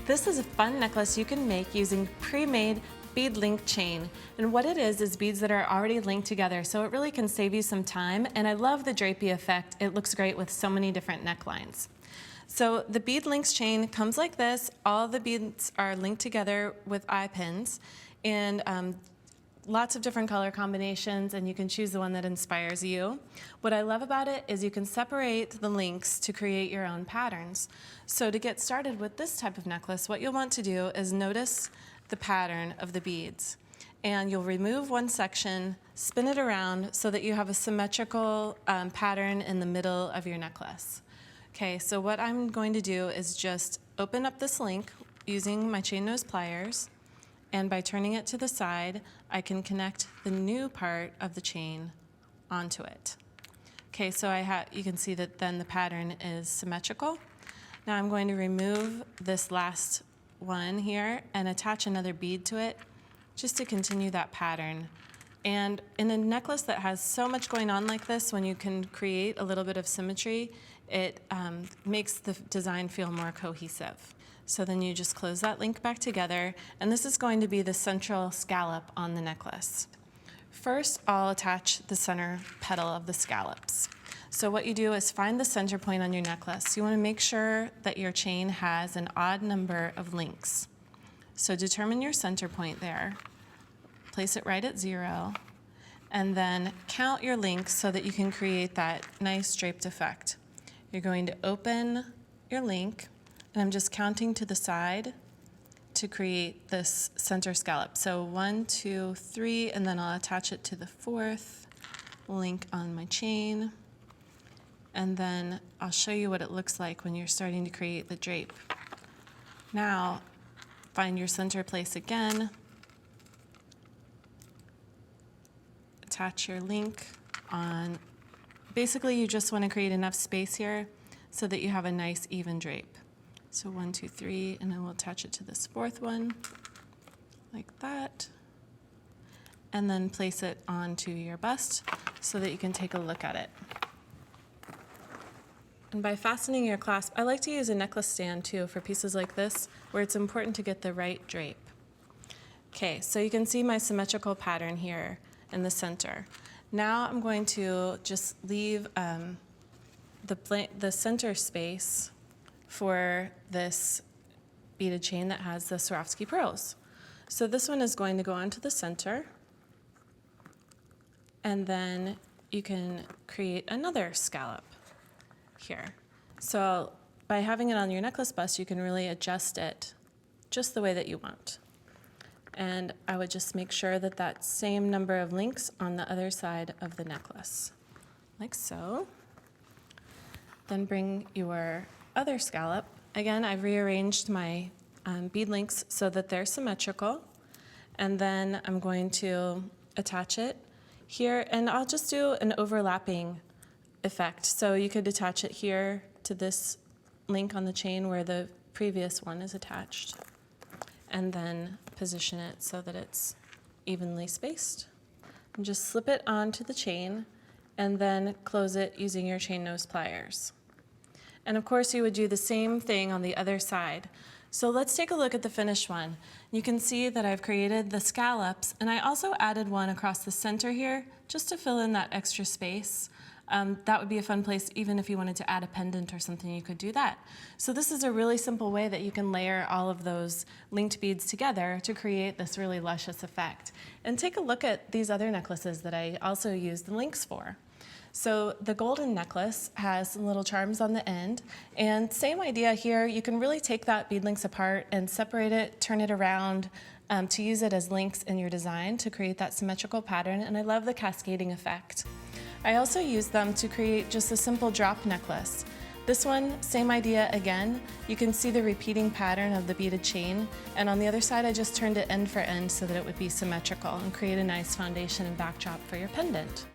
This is a fun necklace you can make using pre-made bead link chain. And what it is beads that are already linked together, so it really can save you some time. And I love the drapey effect. It looks great with so many different necklines. So the Beadlinx chain comes like this. All the beads are linked together with eye pins, and lots of different color combinations, and you can choose the one that inspires you. What I love about it is you can separate the links to create your own patterns. So to get started with this type of necklace, what you'll want to do is notice the pattern of the beads. And you'll remove one section, spin it around so that you have a symmetrical pattern in the middle of your necklace. Okay, so what I'm going to do is just open up this link using my chain nose pliers, and by turning it to the side, I can connect the new part of the chain onto it. Okay, so you can see that then the pattern is symmetrical. Now I'm going to remove this last one here and attach another bead to it just to continue that pattern. And in a necklace that has so much going on like this, when you can create a little bit of symmetry, it makes the design feel more cohesive. So then you just close that link back together, and this is going to be the central scallop on the necklace. First, I'll attach the center petal of the scallops. So what you do is find the center point on your necklace. You want to make sure that your chain has an odd number of links. So determine your center point there, place it right at 0, and then count your links so that you can create that nice draped effect. You're going to open your link, and I'm just counting to the side to create this center scallop. So 1, 2, 3, and then I'll attach it to the 4th link on my chain. And then I'll show you what it looks like when you're starting to create the drape. Now, find your center place again, attach your link on. Basically, you just want to create enough space here so that you have a nice even drape. So 1, 2, 3, and then we'll attach it to this 4th one, like that. And then place it onto your bust so that you can take a look at it. And by fastening your clasp, I like to use a necklace stand too for pieces like this, where it's important to get the right drape. Okay, so you can see my symmetrical pattern here in the center. Now I'm going to just leave the center space for this beaded chain that has the Swarovski pearls. So this one is going to go onto the center, and then you can create another scallop here. So by having it on your necklace bust, you can really adjust it just the way that you want. And I would just make sure that that same number of links on the other side of the necklace, like so. Then bring your other scallop. Again, I've rearranged my bead links so that they're symmetrical. And then I'm going to attach it here, and I'll just do an overlapping effect. So you could attach it here to this link on the chain where the previous one is attached, and then position it so that it's evenly spaced. And just slip it onto the chain and then close it using your chain nose pliers. And of course you would do the same thing on the other side. So let's take a look at the finished one. You can see that I've created the scallops, and I also added one across the center here just to fill in that extra space. That would be a fun place. Even if you wanted to add a pendant or something, you could do that. So this is a really simple way that you can layer all of those linked beads together to create this really luscious effect. And take a look at these other necklaces that I also used the links for. So the golden necklace has some little charms on the end, and same idea here. You can really take that Beadlinx apart and separate it, turn it around to use it as links in your design to create that symmetrical pattern, and I love the cascading effect. I also used them to create just a simple drop necklace. This one, same idea again. You can see the repeating pattern of the beaded chain, and on the other side I just turned it end for end so that it would be symmetrical and create a nice foundation and backdrop for your pendant.